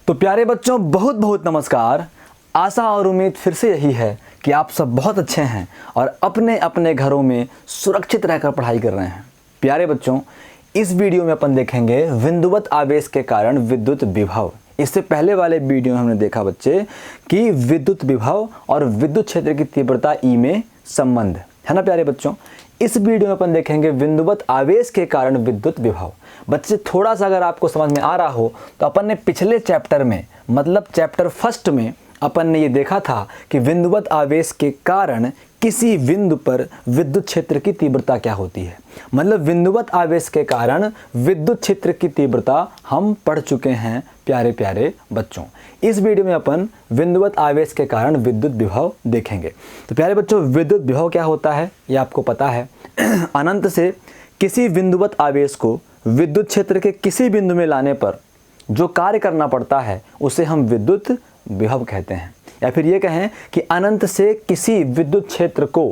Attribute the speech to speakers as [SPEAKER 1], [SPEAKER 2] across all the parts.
[SPEAKER 1] तो प्यारे बच्चों, बहुत बहुत नमस्कार। आशा और उम्मीद फिर से यही है कि आप सब बहुत अच्छे हैं और अपने अपने घरों में सुरक्षित रहकर पढ़ाई कर रहे हैं। प्यारे बच्चों, इस वीडियो में अपन देखेंगे बिंदुवत आवेश के कारण विद्युत विभव। इससे पहले वाले वीडियो में हमने देखा बच्चे कि विद्युत विभव और विद्युत क्षेत्र की तीव्रता ई में संबंध है ना। प्यारे बच्चों, इस वीडियो में अपन देखेंगे बिंदुवत आवेश के कारण विद्युत विभव। बच्चे, थोड़ा सा अगर आपको समझ में आ रहा हो तो अपन ने पिछले चैप्टर में, मतलब चैप्टर फर्स्ट में, अपन ने ये देखा था कि बिंदुवत आवेश के कारण किसी बिंदु पर विद्युत क्षेत्र की तीव्रता क्या होती है। मतलब बिंदुवत आवेश के कारण विद्युत क्षेत्र की तीव्रता हम पढ़ चुके हैं प्यारे प्यारे बच्चों। इस वीडियो में अपन बिंदुवत आवेश के कारण विद्युत विभव देखेंगे। तो प्यारे बच्चों, विद्युत विभव क्या होता है ये आपको पता है। अनंत से किसी बिंदुवत आवेश को विद्युत क्षेत्र के किसी बिंदु में लाने पर जो कार्य करना पड़ता है उसे हम विद्युत विभव कहते हैं। या फिर ये कहें कि अनंत से किसी विद्युत क्षेत्र को,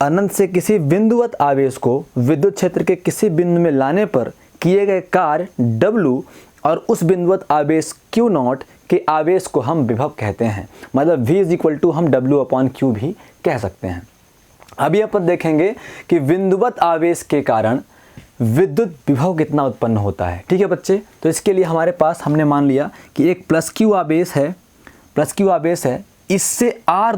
[SPEAKER 1] अनंत से किसी बिंदुवत आवेश को विद्युत क्षेत्र के किसी बिंदु में लाने पर किए गए कार्य W और उस बिंदुवत आवेश Q0 के आवेश को हम विभव कहते हैं। मतलब V = हम W/Q भी कह सकते हैं। अभी अपन देखेंगे कि बिंदुवत आवेश के कारण विद्युत विभव कितना उत्पन्न होता है। ठीक है बच्चे, तो इसके लिए हमारे पास हमने मान लिया कि एक +Q आवेश है, इससे r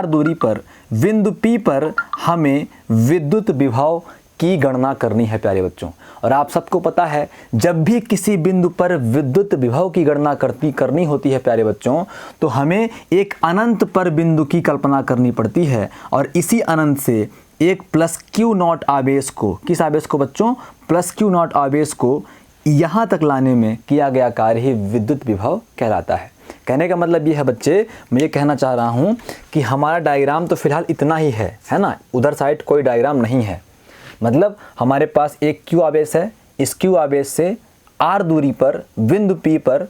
[SPEAKER 1] दूरी पर बिंदु P पर हमें विद्युत विभव की गणना करनी है प्यारे बच्चों। और आप सबको पता है, जब भी किसी बिंदु पर विद्युत विभव की गणना करनी होती है प्यारे बच्चों, तो हमें एक अनंत पर बिंदु की कल्पना करनी पड़ती है। और इसी अनंत से एक +Q0 आवेश को, किस आवेश को बच्चों? +Q0 आवेश को यहाँ तक लाने में किया गया कार्य ही विद्युत विभव कहलाता है। कहने का मतलब ये है बच्चे, मैं ये कहना चाह रहा हूँ कि हमारा डायग्राम तो फिलहाल इतना ही है ना। उधर साइड कोई डायग्राम नहीं है। मतलब हमारे पास एक Q आवेश है, इस Q आवेश से R दूरी पर बिंदु P पर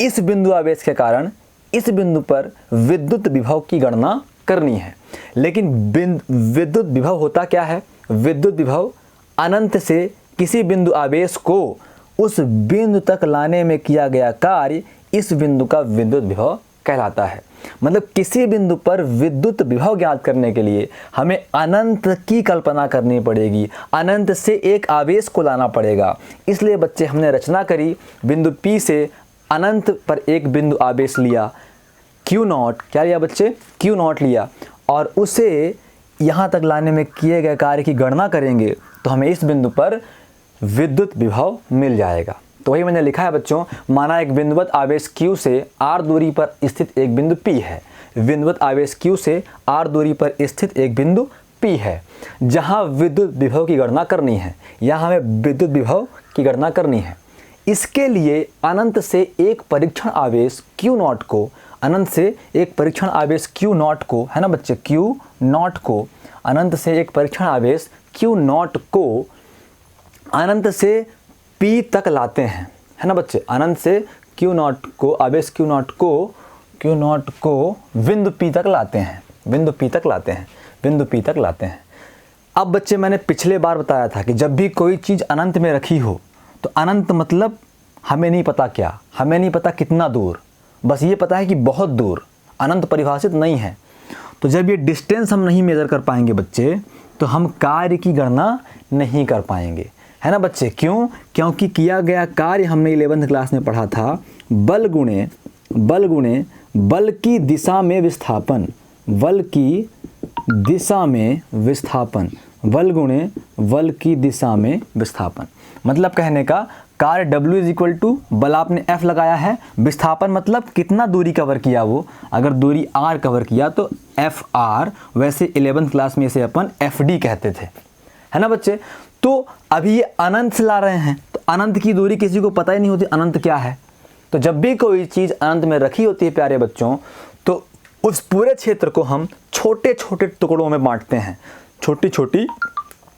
[SPEAKER 1] इस बिंदु आवेश के कारण इस बिंदु पर विद्युत विभव की गणना करनी है। लेकिन विद्युत विभव होता क्या है? विद्युत विभव अनंत से किसी बिंदु आवेश को उस बिंदु तक लाने में किया गया कार्य इस बिंदु का विद्युत विभव कहलाता है। मतलब किसी बिंदु पर विद्युत विभव ज्ञात करने के लिए हमें अनंत की कल्पना करनी पड़ेगी, अनंत से एक आवेश को लाना पड़ेगा। इसलिए बच्चे हमने रचना करी, बिंदु P से अनंत पर एक बिंदु आवेश लिया Q0। क्या लिया बच्चे? Q0 लिया, और उसे यहाँ तक लाने में किए गए कार्य की गणना करेंगे तो हमें इस बिंदु पर विद्युत विभव मिल जाएगा। तो वही मैंने लिखा है बच्चों, माना एक बिंदुवत आवेश Q से R दूरी पर स्थित एक बिंदु P है। बिंदुवत आवेश Q से R दूरी पर स्थित एक बिंदु P है, जहाँ विद्युत विभव की गणना करनी है। यहाँ हमें विद्युत विभव की गणना करनी है। इसके लिए अनंत से एक परीक्षण आवेश Q0 को, अनंत से एक परीक्षण आवेश Q0 को, है ना बच्चे, Q0 को, अनंत से एक परीक्षण आवेश Q0 को अनंत से P तक लाते हैं, है ना बच्चे। अनंत से Q0 को, आवेश Q0 को बिंदु P तक लाते हैं, बिंदु P तक लाते हैं। अब बच्चे, मैंने पिछले बार बताया था कि जब भी कोई चीज़ अनंत में रखी हो तो अनंत मतलब हमें नहीं पता क्या, हमें नहीं पता कितना दूर, बस ये पता है कि बहुत दूर। अनंत परिभाषित नहीं है। तो जब ये डिस्टेंस हम नहीं मेज़र कर पाएंगे बच्चे, तो हम कार्य की गणना नहीं कर पाएंगे, है ना बच्चे। क्यों? क्योंकि किया गया कार्य हमने 11th क्लास में पढ़ा था, बल गुणे बल की दिशा में विस्थापन, बल की दिशा में विस्थापन, बल गुणे बल की दिशा में विस्थापन। मतलब कहने का कार्य W = बल आपने F लगाया है, विस्थापन मतलब कितना दूरी कवर किया वो। अगर दूरी R कवर किया तो FR, वैसे 11th क्लास में इसे अपन FD कहते थे, है ना बच्चे। तो अभी ये अनंत से ला रहे हैं, तो अनंत की दूरी किसी को पता ही नहीं होती अनंत क्या है। तो जब भी कोई चीज़ अनंत में रखी होती है प्यारे बच्चों, तो उस पूरे क्षेत्र को हम छोटे छोटे टुकड़ों में बांटते हैं, छोटी छोटी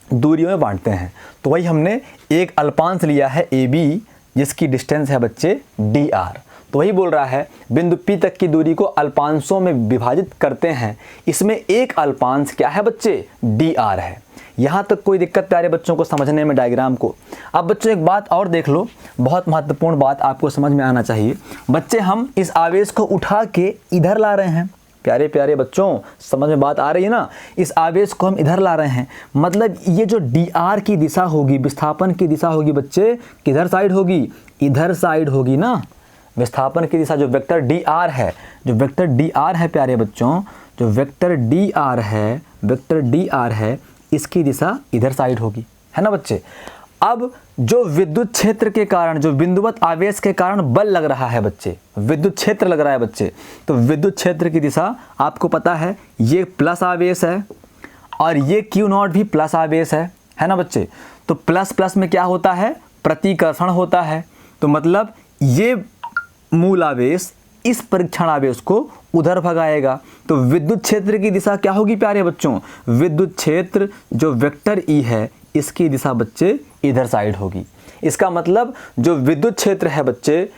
[SPEAKER 1] दूरियों में बांटते हैं। तो वही हमने एक अल्पांश लिया है AB, जिसकी डिस्टेंस है बच्चे DR। तो वही बोल रहा है बिंदु P तक की दूरी को अल्पांशों में विभाजित करते हैं, इसमें एक अल्पांश क्या है बच्चे, dr है। यहाँ तक कोई दिक्कत प्यारे बच्चों को समझने में डायग्राम को। अब बच्चों एक बात और देख लो, बहुत महत्वपूर्ण बात आपको समझ में आना चाहिए। बच्चे हम इस आवेश को उठा के इधर ला रहे हैं, प्यारे प्यारे बच्चों समझ में बात आ रही है ना। इस आवेश को हम इधर ला रहे हैं, मतलब ये जो dr की दिशा होगी, विस्थापन की दिशा होगी बच्चे, किधर साइड होगी, इधर साइड होगी ना। विस्थापन की दिशा जो वेक्टर dr है, जो वेक्टर dr है प्यारे बच्चों, जो वेक्टर dr है इसकी दिशा इधर साइड होगी, है ना बच्चे। अब जो विद्युत क्षेत्र के कारण, जो बिंदुवत आवेश के कारण बल लग रहा है बच्चे, विद्युत क्षेत्र लग रहा है बच्चे, तो विद्युत क्षेत्र की दिशा आपको पता है, ये प्लस आवेश है और ये Q0 भी प्लस आवेश है ना बच्चे। तो प्लस प्लस में क्या होता है, प्रतिकर्षण होता है। तो मतलब ये मूल आवेश इस परीक्षण आवेश को उधर भगाएगा। तो विद्युत क्षेत्र की दिशा क्या होगी प्यारे बच्चों, विद्युत क्षेत्र जो वेक्टर E है इसकी दिशा बच्चे इधर साइड होगी। इसका मतलब जो विद्युत क्षेत्र है बच्चे,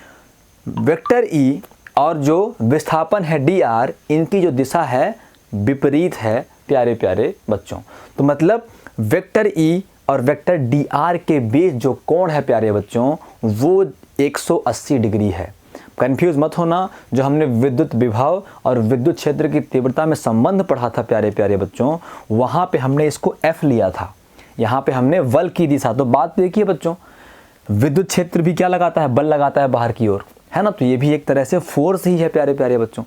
[SPEAKER 1] वेक्टर E और जो विस्थापन है dr, इनकी जो दिशा है विपरीत है प्यारे प्यारे बच्चों। तो मतलब वेक्टर E और वेक्टर dr के बीच जो कोण है प्यारे बच्चों वो 180 डिग्री है। कंफ्यूज मत होना, जो हमने विद्युत विभव और विद्युत क्षेत्र की तीव्रता में संबंध पढ़ा था प्यारे प्यारे बच्चों, वहाँ पे हमने इसको F लिया था, यहाँ पे हमने बल की दिशा। तो बात देखिए बच्चों, विद्युत क्षेत्र भी क्या लगाता है, बल लगाता है बाहर की ओर, है ना। तो ये भी एक तरह से फोर्स ही है प्यारे प्यारे बच्चों।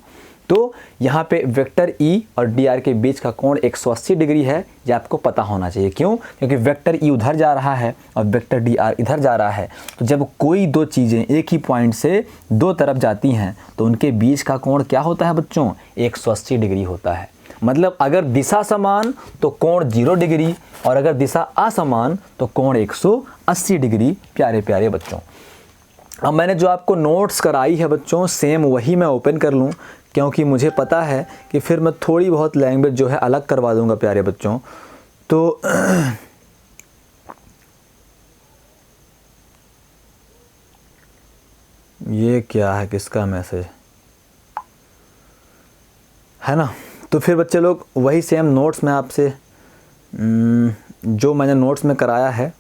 [SPEAKER 1] तो यहाँ पे वेक्टर E और dr के बीच का कोण 180 डिग्री है, ये आपको पता होना चाहिए। क्यों, क्योंकि वेक्टर E उधर जा रहा है और वेक्टर dr इधर जा रहा है। तो जब कोई दो चीज़ें एक ही पॉइंट से दो तरफ जाती हैं तो उनके बीच का कोण क्या होता है बच्चों, 180 डिग्री होता है। मतलब अगर दिशा समान तो कोण 0 डिग्री और अगर दिशा असमान तो कोण 180 डिग्री प्यारे प्यारे बच्चों। अब मैंने जो आपको नोट्स कराई है बच्चों, सेम वही मैं ओपन कर लूँ, क्योंकि मुझे पता है कि फिर मैं थोड़ी बहुत लैंग्वेज जो है अलग करवा दूंगा प्यारे बच्चों। तो ये क्या है, किसका मैसेज है ना। तो फिर बच्चे लोग वही सेम नोट्स में आपसे जो मैंने नोट्स में कराया है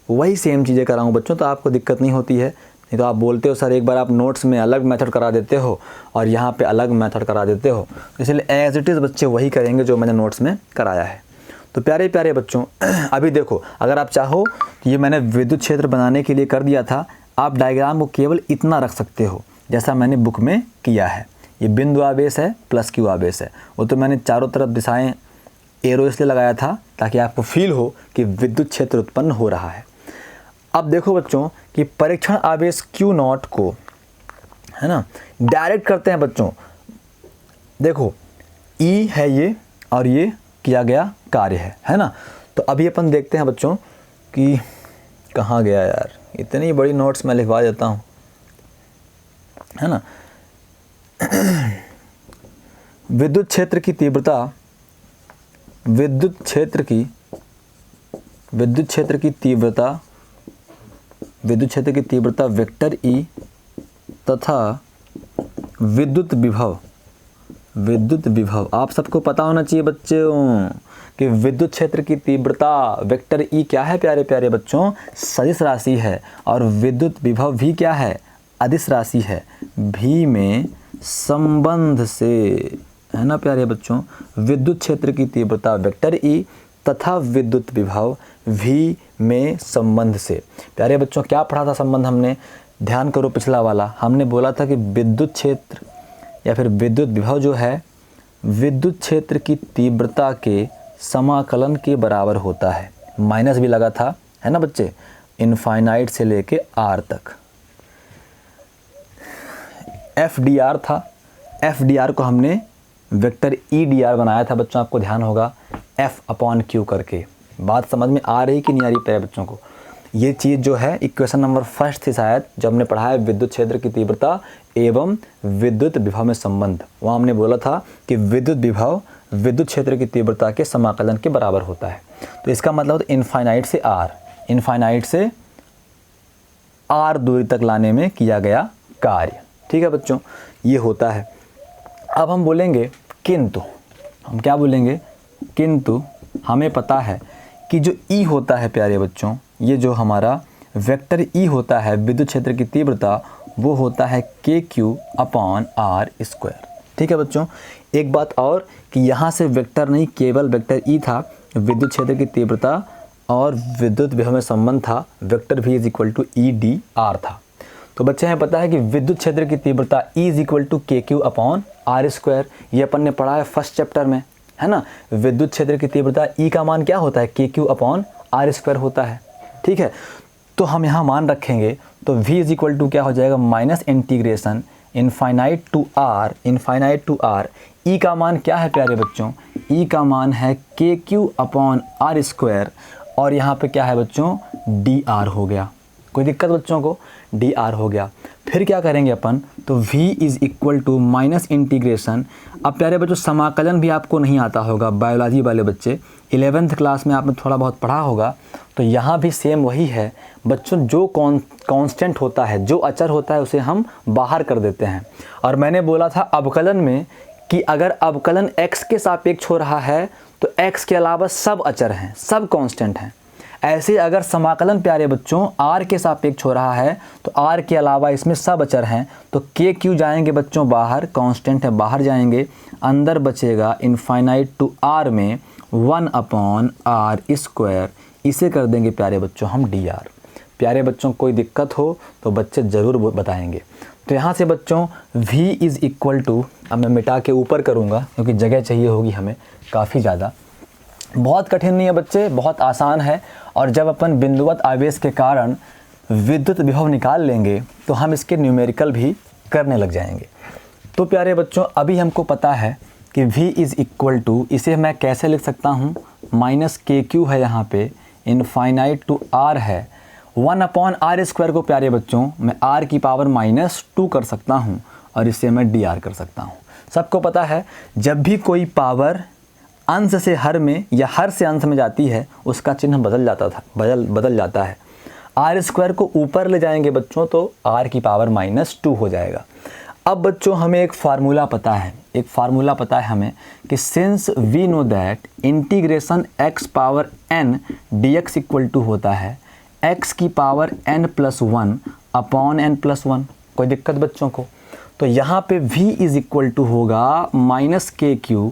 [SPEAKER 1] वही सेम चीज़ें कराऊँ बच्चों, तो आपको दिक्कत नहीं होती है। नहीं तो आप बोलते हो सर एक बार आप नोट्स में अलग मेथड करा देते हो और यहाँ पे अलग मेथड करा देते हो, इसलिए एज इट इज़ बच्चे वही करेंगे जो मैंने नोट्स में कराया है। तो प्यारे प्यारे बच्चों अभी देखो, अगर आप चाहो तो ये मैंने विद्युत क्षेत्र बनाने के लिए कर दिया था, आप डायग्राम को केवल इतना रख सकते हो जैसा मैंने बुक में किया है। ये बिंदु आवेश है प्लस Q आवेश है, वो तो मैंने चारों तरफ दिशाएँ एरो इसलिए लगाया था ताकि आपको फील हो कि विद्युत क्षेत्र उत्पन्न हो रहा है। अब देखो बच्चों कि परीक्षण आवेश Q0 को, है ना, डायरेक्ट करते हैं बच्चों। देखो E है ये और ये किया गया कार्य है ना। तो अभी अपन देखते हैं बच्चों कि कहाँ गया यार, इतनी बड़ी नोट्स मैं लिखवा देता हूँ, है ना। विद्युत क्षेत्र की तीव्रता, विद्युत क्षेत्र की तीव्रता वेक्टर E तथा विद्युत विभव आप सबको पता होना चाहिए बच्चों कि विद्युत क्षेत्र की तीव्रता वेक्टर E क्या है प्यारे प्यारे बच्चों, सदिश राशि है, और विद्युत विभव भी क्या है, अदिश राशि है, भी में संबंध से, है ना प्यारे बच्चों। विद्युत क्षेत्र की तीव्रता वेक्टर E तथा विद्युत विभव V में संबंध से। प्यारे बच्चों क्या पढ़ा था संबंध हमने, ध्यान करो पिछला वाला, हमने बोला था कि विद्युत क्षेत्र या फिर विद्युत विभव जो है विद्युत क्षेत्र की तीव्रता के समाकलन के बराबर होता है। माइनस भी लगा था, है ना बच्चे, इनफाइनाइट से लेके R तक। FDR था, FDR को हमने वेक्टर EDR बनाया था बच्चों, आपको ध्यान होगा, F/Q करके। बात समझ में आ रही कि नहीं आ रही प्यारे बच्चों को। ये चीज़ जो है इक्वेशन नंबर 1 थी शायद, जब हमने पढ़ा है विद्युत क्षेत्र की तीव्रता एवं विद्युत विभव में संबंध। वहाँ हमने बोला था कि विद्युत विभव विद्युत क्षेत्र की तीव्रता के समाकलन के बराबर होता है। तो इसका मतलब इनफाइनाइट से R, इनफाइनाइट से R दूरी तक लाने में किया गया कार्य। ठीक है बच्चों, ये होता है। अब हम बोलेंगे किंतु, हम क्या बोलेंगे, किंतु हमें पता है कि जो ई होता है प्यारे बच्चों, ये जो हमारा वेक्टर ई होता है विद्युत क्षेत्र की तीव्रता, वो होता है KQ/R²। ठीक है बच्चों, एक बात और कि यहाँ से वेक्टर नहीं, केवल वेक्टर ई था, विद्युत क्षेत्र की तीव्रता और विद्युत विभव में संबंध था, वेक्टर V = EdR था। तो बच्चे हमें पता है कि विद्युत क्षेत्र की तीव्रता E = KQ/R²। ये अपन ने पढ़ा है फर्स्ट चैप्टर में, है ना। विद्युत क्षेत्र की तीव्रता E का मान क्या होता है, KQ/R² होता है। ठीक है, तो हम यहाँ मान रखेंगे तो V = क्या हो जाएगा, -integration infinite to R। E का मान क्या है प्यारे बच्चों, E का मान है KQ/R², और यहाँ पे क्या है बच्चों, dr हो गया। कोई दिक्कत बच्चों को, dr हो गया। फिर क्या करेंगे अपन, तो V = इंटीग्रेशन। अब प्यारे बच्चों समाकलन भी आपको नहीं आता होगा, बायोलॉजी वाले बच्चे 11th क्लास में आपने थोड़ा बहुत पढ़ा होगा, तो यहाँ भी सेम वही है बच्चों। जो कांस्टेंट होता है, जो अचर होता है, उसे हम बाहर कर देते हैं। और मैंने बोला था अवकलन में कि अगर अवकलन x के सापेक्ष हो रहा है तो x के अलावा सब अचर हैं, सब कांस्टेंट हैं। ऐसे अगर समाकलन प्यारे बच्चों r के सापेक्ष हो रहा है तो r के अलावा इसमें सब अचर हैं, तो k q जाएंगे बच्चों बाहर, कांस्टेंट है बाहर जाएंगे, अंदर बचेगा इनफाइनाइट टू r में 1/r²। इसे कर देंगे प्यारे बच्चों हम dr। प्यारे बच्चों कोई दिक्कत हो तो बच्चे ज़रूर बताएंगे। तो यहाँ से बच्चों V = अब मैं मिटा के ऊपर करूँगा क्योंकि जगह चाहिए होगी हमें काफ़ी ज़्यादा। बहुत कठिन नहीं है बच्चे, बहुत आसान है। और जब अपन बिंदुवत आवेश के कारण विद्युत विभव निकाल लेंगे तो हम इसके न्यूमेरिकल भी करने लग जाएंगे। तो प्यारे बच्चों अभी हमको पता है कि V = इसे मैं कैसे लिख सकता हूँ, -KQ है यहाँ पे, इनफाइनाइट टू R है, 1/R² को प्यारे बच्चों मैं R⁻² कर सकता हूँ, और इसे मैं dr कर सकता हूँ। सबको पता है जब भी कोई पावर अंश से हर में या हर से अंश में जाती है उसका चिन्ह बदल जाता है। R² को ऊपर ले जाएंगे बच्चों तो R⁻² हो जाएगा। अब बच्चों हमें एक फार्मूला पता है, हमें कि since we know that integration x⁻n dx = होता है x⁻n+1/n+1। कोई दिक्कत बच्चों को, तो यहाँ पे V = होगा -KQ।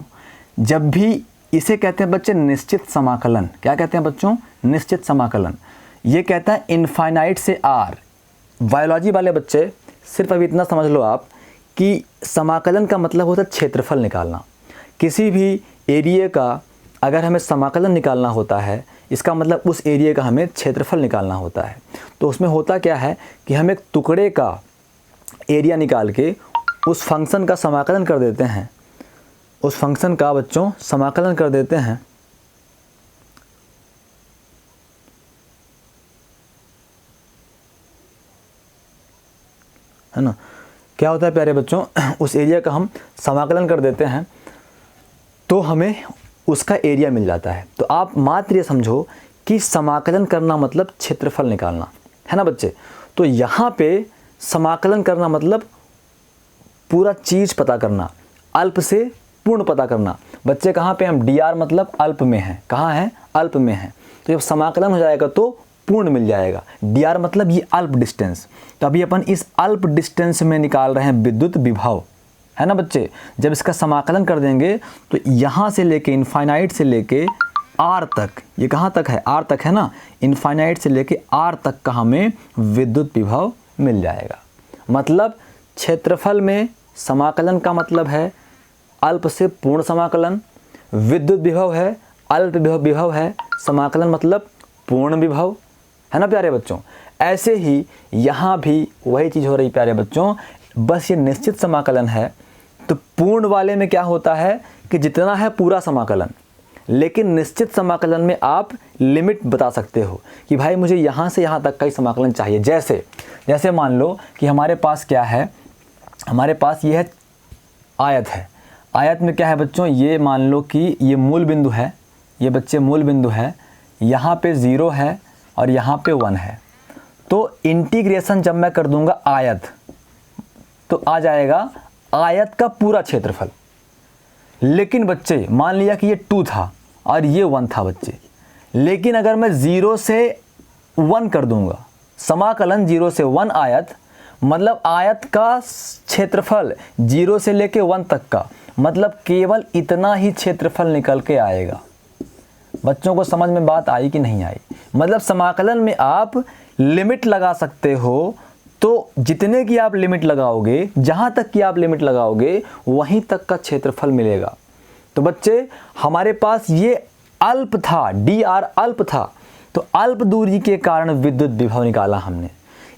[SPEAKER 1] जब भी इसे कहते हैं बच्चे निश्चित समाकलन, क्या कहते हैं बच्चों, निश्चित समाकलन। ये कहता है इनफाइनाइट से R। बायोलॉजी वाले बच्चे सिर्फ अभी इतना समझ लो आप कि समाकलन का मतलब होता है क्षेत्रफल निकालना। किसी भी एरिया का अगर हमें समाकलन निकालना होता है, इसका मतलब उस एरिया का हमें क्षेत्रफल निकालना होता है। तो उसमें होता क्या है कि हम एक टुकड़े का एरिया निकाल के उस फंक्शन का समाकलन कर देते हैं, उस फंक्शन का बच्चों समाकलन कर देते हैं। है ना, क्या होता है प्यारे बच्चों, उस एरिया का हम समाकलन कर देते हैं तो हमें उसका एरिया मिल जाता है। तो आप मात्र ये समझो कि समाकलन करना मतलब क्षेत्रफल निकालना, है ना बच्चे। तो यहाँ पे समाकलन करना मतलब पूरा चीज़ पता करना, अल्प से पूर्ण पता करना। बच्चे कहाँ पे हम dr मतलब अल्प में है, कहाँ है, अल्प में है। तो जब समाकलन हो जाएगा तो पूर्ण मिल जाएगा। dr मतलब ये अल्प डिस्टेंस। तो अभी अपन इस अल्प डिस्टेंस में निकाल रहे हैं विद्युत विभव, है ना बच्चे। जब इसका समाकलन कर देंगे तो यहाँ से लेके इनफाइनाइट से लेके r तक, ये कहाँ तक है, r तक है ना, इनफाइनाइट से लेके r तक का हमें विद्युत विभव मिल जाएगा। मतलब क्षेत्रफल में समाकलन का मतलब है अल्प से पूर्ण समाकलन, विद्युत विभव है अल्प विभव है, समाकलन मतलब पूर्ण विभव, है ना प्यारे बच्चों। ऐसे ही यहाँ भी वही चीज़ हो रही प्यारे बच्चों, बस ये निश्चित समाकलन है। तो पूर्ण वाले में क्या होता है कि जितना है पूरा समाकलन, लेकिन निश्चित समाकलन में आप लिमिट बता सकते हो कि भाई मुझे यहाँ से यहाँ तक का ही समाकलन चाहिए। जैसे मान लो कि हमारे पास क्या है, हमारे पास ये है आयत है। आयत में क्या है बच्चों, ये मान लो कि ये मूल बिंदु है, ये बच्चे मूल बिंदु है, यहाँ पे 0 है और यहाँ पे 1 है। तो इंटीग्रेशन जब मैं कर दूंगा आयत, तो आ जाएगा आयत का पूरा क्षेत्रफल। लेकिन बच्चे मान लिया कि ये 2 था और ये 1 था बच्चे, लेकिन अगर मैं 0 से 1 कर दूंगा, समाकलन 0 से 1 आयत, मतलब आयत का क्षेत्रफल 0 से लेके 1 तक का, मतलब केवल इतना ही क्षेत्रफल निकल के आएगा। बच्चों को समझ में बात आई कि नहीं आई? मतलब समाकलन में आप लिमिट लगा सकते हो, तो जितने की आप लिमिट लगाओगे, जहाँ तक की आप लिमिट लगाओगे, वहीं तक का क्षेत्रफल मिलेगा। तो बच्चे हमारे पास ये अल्प था, dr अल्प था, तो अल्प दूरी के कारण विद्युत विभव निकाला हमने।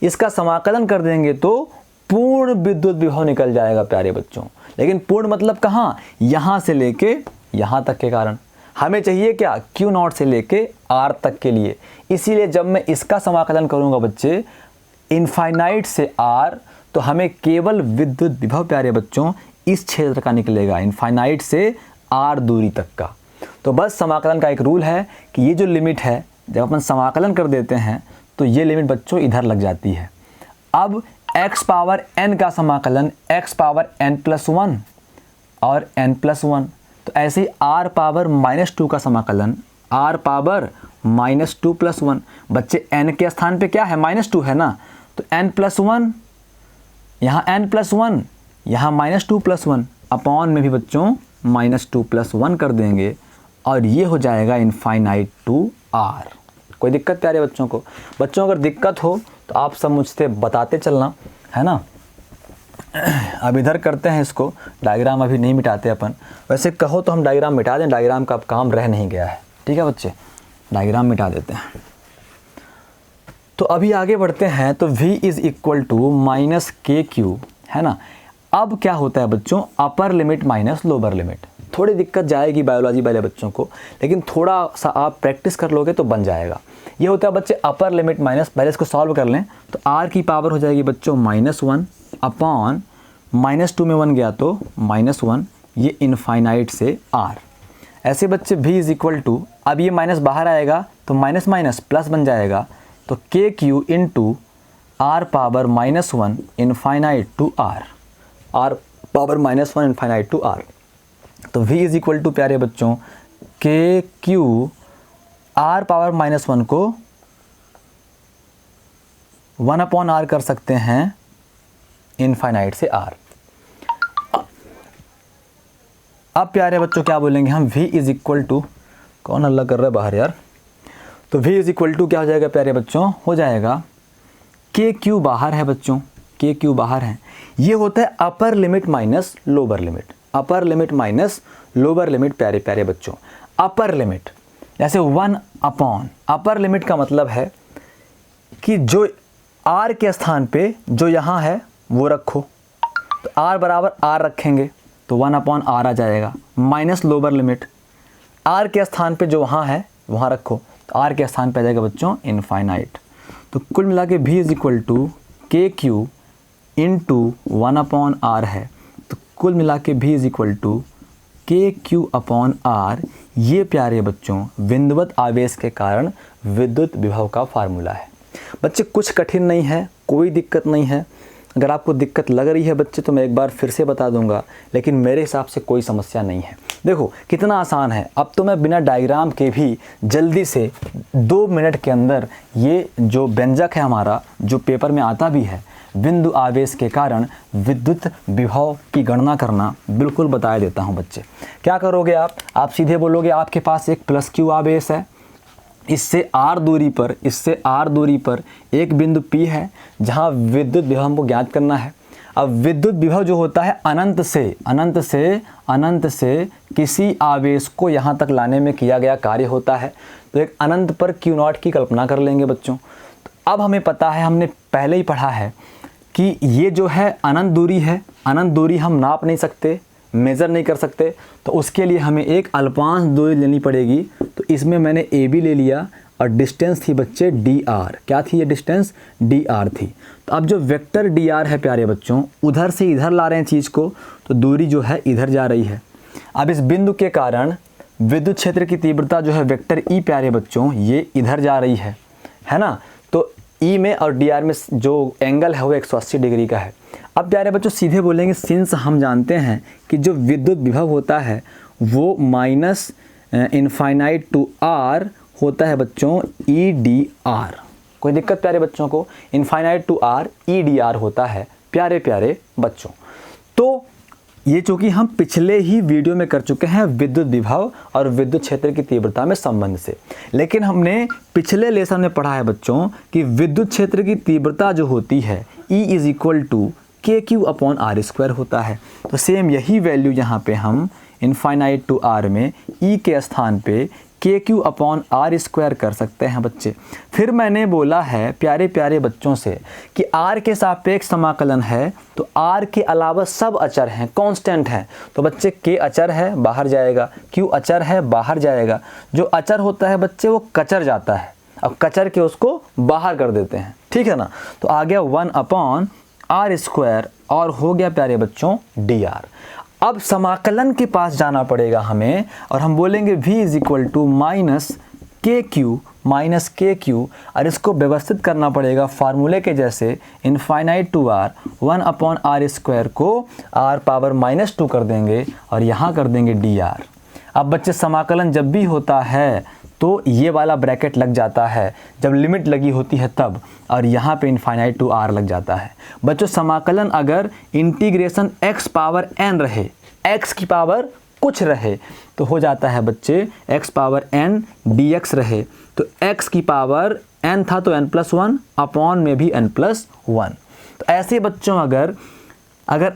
[SPEAKER 1] इसका समाकलन कर देंगे तो पूर्ण विद्युत विभव निकल जाएगा प्यारे बच्चों। लेकिन पूर्ण मतलब कहाँ? यहाँ से लेके यहाँ तक के कारण। हमें चाहिए क्या? Q0 से लेके R तक के लिए। इसीलिए जब मैं इसका समाकलन करूँगा बच्चे इनफाइनाइट से R, तो हमें केवल विद्युत विभव प्यारे बच्चों इस क्षेत्र का निकलेगा, इनफाइनाइट से R दूरी तक का। तो बस समाकलन का एक रूल है कि ये जो लिमिट है, जब अपन समाकलन कर देते हैं तो ये लिमिट बच्चों इधर लग जाती है। अब x पावर n का समाकलन x पावर n+1 और n+1, तो ऐसे ही r पावर -2 का समाकलन r पावर -2+1। बच्चे n के स्थान पे क्या है? -2 है ना, तो n+1, यहाँ n+1, यहाँ -2+1, अपॉन में भी बच्चों -2+1 कर देंगे और ये हो जाएगा इनफाइनाइट टू R। कोई दिक्कत प्यारे बच्चों को? बच्चों अगर दिक्कत हो तो आप सब मुझसे बताते चलना, है ना। अब इधर करते हैं इसको, डायग्राम अभी नहीं मिटाते अपन। वैसे कहो तो हम डायग्राम मिटा दें, डायग्राम का अब काम रह नहीं गया है। ठीक है बच्चे, डायग्राम मिटा देते हैं। तो अभी आगे बढ़ते हैं। तो v is equal to -kq, है ना। अब क्या होता है बच्चों? Upper limit minus lower limit. थोड़ी दिक्कत जाएगी बायोलॉजी वाले बच्चों को, लेकिन थोड़ा सा आप प्रैक्टिस कर लोगे तो बन जाएगा। ये होता है बच्चे अपर लिमिट माइनस, पहले इसको सॉल्व कर लें तो r की पावर हो जाएगी बच्चों -1 अपॉन -2 में 1 गया तो -1, ये इनफाइनाइट से r। ऐसे बच्चे v इज़ इक्वल टू, अब ये माइनस बाहर आएगा तो माइनस माइनस प्लस बन जाएगा, तो kq into r power -1 infinite to r power -1 infinite to r। तो v इज़ इक्वल टू प्यारे बच्चों kq r पावर -1 को 1/r कर सकते हैं इनफाइनाइट से r। अब प्यारे बच्चों क्या बोलेंगे हम? v इज़ इक्वल टू, कौन हल्ला कर रहा है बाहर यार? तो v इज़ इक्वल टू क्या हो जाएगा प्यारे बच्चों? हो जाएगा kq बाहर है बच्चों, kq बाहर है। ये होता है अपर लिमिट माइनस लोअर लिमिट, अपर लिमिट माइनस लोअर लिमिट प्यारे प्यारे बच्चों। अपर लिमिट जैसे 1 अपॉन, अपर लिमिट का मतलब है कि जो r के स्थान पे जो यहाँ है वो रखो, तो r बराबर r रखेंगे तो 1/r आ जाएगा, माइनस लोअर लिमिट r के स्थान पे जो वहाँ है वहाँ रखो, तो r के स्थान पे आ जाएगा बच्चों इनफाइनाइट। तो कुल मिला के v is equal to kq into 1/r है, तो कुल मिला के v is equal to kq/r। ये प्यारे बच्चों बिंदुवत आवेश के कारण विद्युत विभव का फार्मूला है। बच्चे कुछ कठिन नहीं है, कोई दिक्कत नहीं है। अगर आपको दिक्कत लग रही है बच्चे तो मैं एक बार फिर से बता दूंगा, लेकिन मेरे हिसाब से कोई समस्या नहीं है। देखो कितना आसान है। अब तो मैं बिना डायग्राम के भी जल्दी से 2 मिनट के अंदर ये जो व्यंजक है हमारा, जो पेपर में आता भी है, बिंदु आवेश के कारण विद्युत विभव की गणना करना, बिल्कुल बता देता हूँ बच्चे। क्या करोगे आप सीधे बोलोगे आपके पास एक +q आवेश है, इससे r दूरी पर एक बिंदु P है जहाँ विद्युत विभव हमको ज्ञात करना है। अब विद्युत विभव जो होता है अनंत से किसी आवेश को यहाँ तक लाने में किया गया कार्य होता है। तो एक अनंत पर Q0 की कल्पना कर लेंगे बच्चों। तो अब हमें पता है, हमने पहले ही पढ़ा है कि ये जो है अनंत दूरी है, अनंत दूरी हम नाप नहीं सकते, मेज़र नहीं कर सकते, तो उसके लिए हमें एक अल्पांश दूरी लेनी पड़ेगी। तो इसमें मैंने AB ले लिया और डिस्टेंस थी बच्चे dr। क्या थी ये डिस्टेंस? dr थी। तो अब जो वेक्टर dr है प्यारे बच्चों, उधर से इधर ला रहे हैं चीज़ को, तो दूरी जो है इधर जा रही है। अब इस बिंदु के कारण विद्युत क्षेत्र की तीव्रता जो है वेक्टर E प्यारे बच्चों, ये इधर जा रही है ना। तो ई में और डी आर में जो एंगल है वो 180 डिग्री का है। अब प्यारे बच्चों सीधे बोलेंगे, सिंस हम जानते हैं कि जो विद्युत विभव होता है वो माइनस इनफाइनाइट टू आर होता है बच्चों ई डी आर। कोई दिक्कत प्यारे बच्चों को? Infinite to r e d r होता है प्यारे प्यारे बच्चों। तो ये चूँकि हम पिछले ही वीडियो में कर चुके हैं विद्युत विभव और विद्युत क्षेत्र की तीव्रता में संबंध से, लेकिन हमने पिछले लेसन में पढ़ा है बच्चों कि विद्युत क्षेत्र की तीव्रता जो होती है E is equal to k Q upon r square होता है। तो सेम यही वैल्यू यहाँ पे हम इनफाइनाइट टू आर में E के स्थान पे के क्यू अपॉन आर स्क्वायर कर सकते हैं बच्चे। फिर मैंने बोला है प्यारे प्यारे बच्चों से कि आर के सापेक्ष समाकलन है, तो आर के अलावा सब अचर हैं, कांस्टेंट हैं। तो बच्चे के अचर है बाहर जाएगा, क्यू अचर है बाहर जाएगा। जो अचर होता है बच्चे वो कचर जाता है, अब कचर के उसको बाहर कर देते हैं, ठीक है ना। तो आ गया 1 अपॉन आर स्क्वायर और हो गया प्यारे बच्चों डी आर। अब समाकलन के पास जाना पड़ेगा हमें और हम बोलेंगे v is equal to minus k q और इसको व्यवस्थित करना पड़ेगा फार्मूले के जैसे infinite to r 1 upon r square को r पावर -2 कर देंगे और यहाँ कर देंगे डी आर। अब बच्चे समाकलन जब भी होता है तो ये वाला ब्रैकेट लग जाता है जब लिमिट लगी होती है तब, और यहाँ पे इनफाइनाइट टू आर लग जाता है। बच्चों समाकलन अगर इंटीग्रेशन x पावर n रहे, x की पावर कुछ रहे, तो हो जाता है बच्चे x पावर n dx रहे, तो x की पावर n था तो n+1 अपॉन में भी n+1। तो ऐसे बच्चों अगर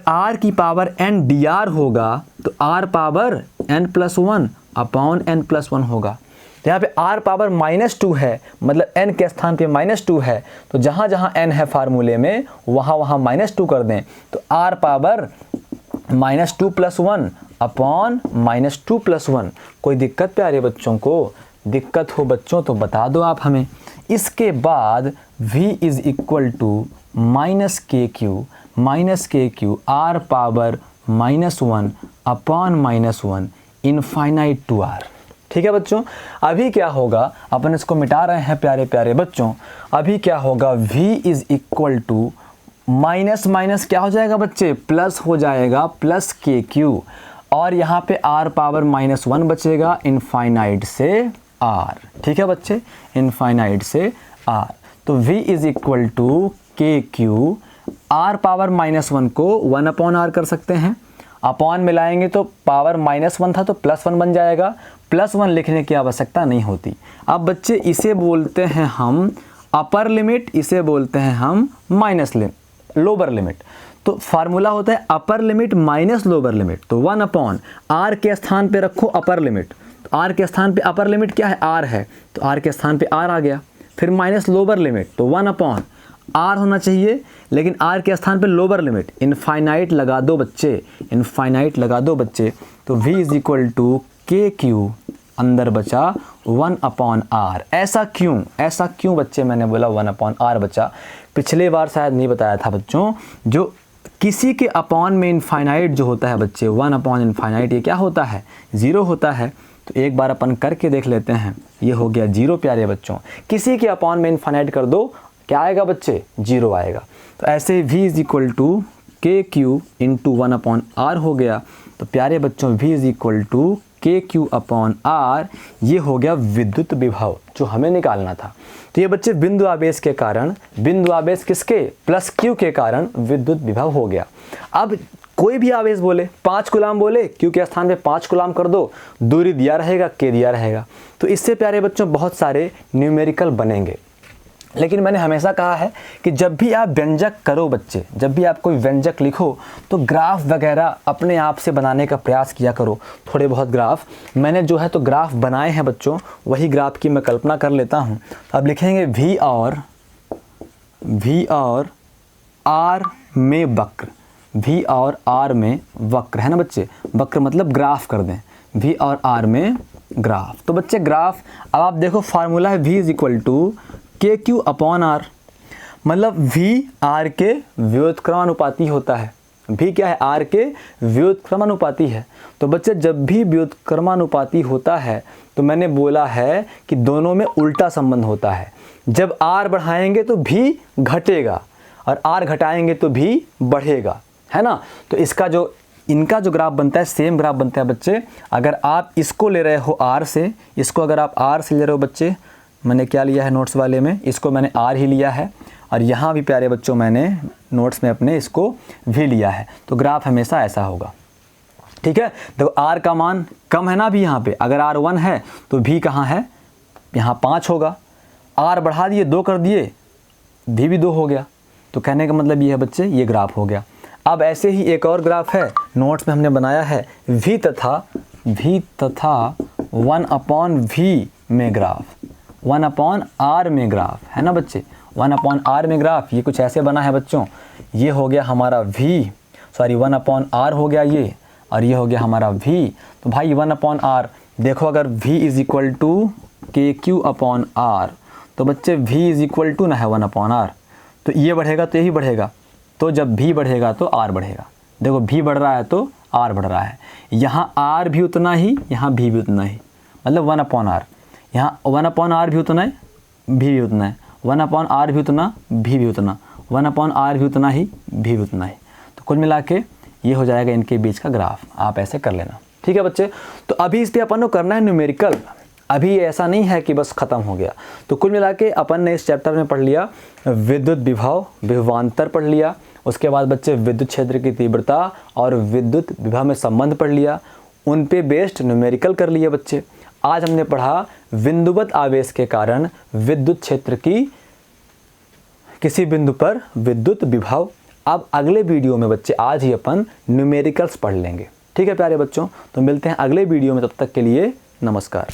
[SPEAKER 1] r की पावर n dr होगा तो r power n+1 upon n+1 होगा। तो यहाँ पे r पावर -2 है, मतलब n के स्थान पे -2 है, तो जहाँ जहाँ n है फार्मूले में वहाँ वहाँ -2 कर दें, तो r पावर -2+1 अपॉन -2+1। कोई दिक्कत प्यारे बच्चों को? दिक्कत हो बच्चों तो बता दो आप हमें। इसके बाद v is equal to k q r power -1 upon -1 infinite to r। ठीक है बच्चों, अभी क्या होगा, अपन इसको मिटा रहे हैं प्यारे प्यारे बच्चों। अभी क्या होगा, v is equal to minus minus क्या हो जाएगा बच्चे, प्लस हो जाएगा, प्लस के क्यू, और यहाँ पे r पावर -1 बचेगा इनफाइनाइट से r। ठीक है बच्चे, इनफाइनाइट से r। तो v is equal to k q, r power -1 को 1 अपॉन r कर सकते हैं, अपॉन मिलाएंगे तो पावर -1 था तो +1 बन जाएगा, +1 लिखने की आवश्यकता नहीं होती। अब बच्चे इसे बोलते हैं हम अपर लिमिट, इसे बोलते हैं हम लोअर लिमिट। तो फार्मूला होता है अपर लिमिट माइनस लोअर लिमिट। तो 1 अपॉन r के स्थान पे रखो अपर लिमिट, तो r के स्थान पे अपर लिमिट क्या है, r है, तो r के स्थान पे r आ गया। फिर माइनस लोअर लिमिट, तो 1 अपॉन r होना चाहिए, लेकिन r के स्थान पे लोअर लिमिट इनफाइनाइट लगा दो बच्चे, इनफाइनाइट लगा दो बच्चे। तो v is equal to k Q, अंदर बचा 1 अपॉन r। ऐसा क्यों बच्चे मैंने बोला 1 अपॉन r बचा? पिछले बार शायद नहीं बताया था बच्चों, जो किसी के अपॉन में इनफाइनाइट जो होता है बच्चे, 1 अपॉन इनफाइनाइट, ये क्या होता है, 0 होता है। तो एक बार अपन करके देख लेते हैं। ये हो गया 0 प्यारे बच्चों। किसी के अपॉन में इनफाइनाइट कर दो, क्या आएगा बच्चे, 0 आएगा। तो ऐसे v is equal to k Q into 1 upon r हो गया। तो प्यारे बच्चों v is equal to k Q upon are, ये हो गया विद्युत विभव जो हमें निकालना था। तो ये बच्चे बिंदु आवेश के कारण, बिंदु आवेश किसके, प्लस क्यू के कारण विद्युत विभव हो गया। अब कोई भी आवेश बोले, 5 कूलाम बोले, क्यू के स्थान पे 5 कूलाम कर दो, दूरी दिया रहेगा, के दिया रहेगा। तो इससे प्यारे बच्चों बहुत सारे न्यूमेरिकल बनेंगे। लेकिन मैंने हमेशा कहा है कि जब भी आप व्यंजक करो बच्चे, जब भी आप कोई व्यंजक लिखो तो ग्राफ वगैरह अपने आप से बनाने का प्रयास किया करो। थोड़े बहुत ग्राफ मैंने जो है तो ग्राफ बनाए हैं बच्चों, वही ग्राफ की मैं कल्पना कर लेता हूँ। अब लिखेंगे v और r में वक्र, v और r में वक्र है ना बच्चे, वक्र मतलब ग्राफ कर दें, v और r में ग्राफ। तो बच्चे ग्राफ, अब आप देखो फार्मूला है v is equal to k Q upon are, मतलब v r के व्युत्क्रमानुपाती होता है। v क्या है, r के व्युत्क्रमानुपाती है। तो बच्चे जब भी व्युत्क्रमानुपाती होता है तो मैंने बोला है कि दोनों में उल्टा संबंध होता है। जब R बढ़ाएंगे तो V घटेगा और R घटाएंगे तो V बढ़ेगा, है ना। तो इनका जो ग्राफ बनता है सेम ग्राफ बनता है बच्चे। अगर आप इसको ले रहे हो R से, इसको अगर आप R से ले रहे हो बच्चे, मैंने क्या लिया है नोट्स वाले में, इसको मैंने R ही लिया है, और यहाँ भी प्यारे बच्चों मैंने नोट्स में अपने इसको V लिया है, तो ग्राफ हमेशा ऐसा होगा। ठीक है, देखो R का मान कम है ना अभी यहाँ पे, अगर R 1 है तो V कहाँ है, यहाँ 5 होगा। R बढ़ा दिए 2 कर दिए, V भी 2 हो गया। तो कहने का मतलब ये है बच्चे, ये ग्राफ हो गया। अब ऐसे ही एक और ग्राफ है नोट्स में हमने बनाया है, V तथा 1/V में ग्राफ, 1/R में ग्राफ, है ना बच्चे। 1/R में ग्राफ ये कुछ ऐसे बना है बच्चों, ये हो गया हमारा 1/R हो गया ये, और ये हो गया हमारा V। तो भाई 1/R देखो, अगर V is equal to KQ/R, तो बच्चे V इज इक्वल टू ना है 1/R, तो ये बढ़ेगा तो यही बढ़ेगा, तो जब V बढ़ेगा तो R बढ़ेगा। देखो V बढ़ रहा है तो R बढ़ रहा है, यहाँ R भी उतना ही, यहाँ V भी उतना ही, मतलब 1/R, यहाँ 1/R भी उतना है, V भी उतना है, 1/R भी उतना, V भी उतना, 1/R भी उतना ही, V भी उतना ही। तो कुल मिला के ये हो जाएगा इनके बीच का ग्राफ, आप ऐसे कर लेना। ठीक है बच्चे, तो अभी इस पर अपन को करना है न्यूमेरिकल, अभी ऐसा नहीं है कि बस ख़त्म हो गया। तो कुल मिला के अपन ने इस चैप्टर में पढ़ लिया विद्युत विभव, विभवांतर पढ़ लिया, उसके बाद बच्चे विद्युत क्षेत्र की तीव्रता और विद्युत विभव में संबंध पढ़ लिया, उन पे बेस्ड न्यूमेरिकल कर लिए बच्चे। आज हमने पढ़ा बिंदुवत आवेश के कारण विद्युत क्षेत्र की किसी बिंदु पर विद्युत विभव। अब अगले वीडियो में बच्चे आज ही अपन न्यूमेरिकल्स पढ़ लेंगे। ठीक है प्यारे बच्चों, तो मिलते हैं अगले वीडियो में, तब तक के लिए नमस्कार।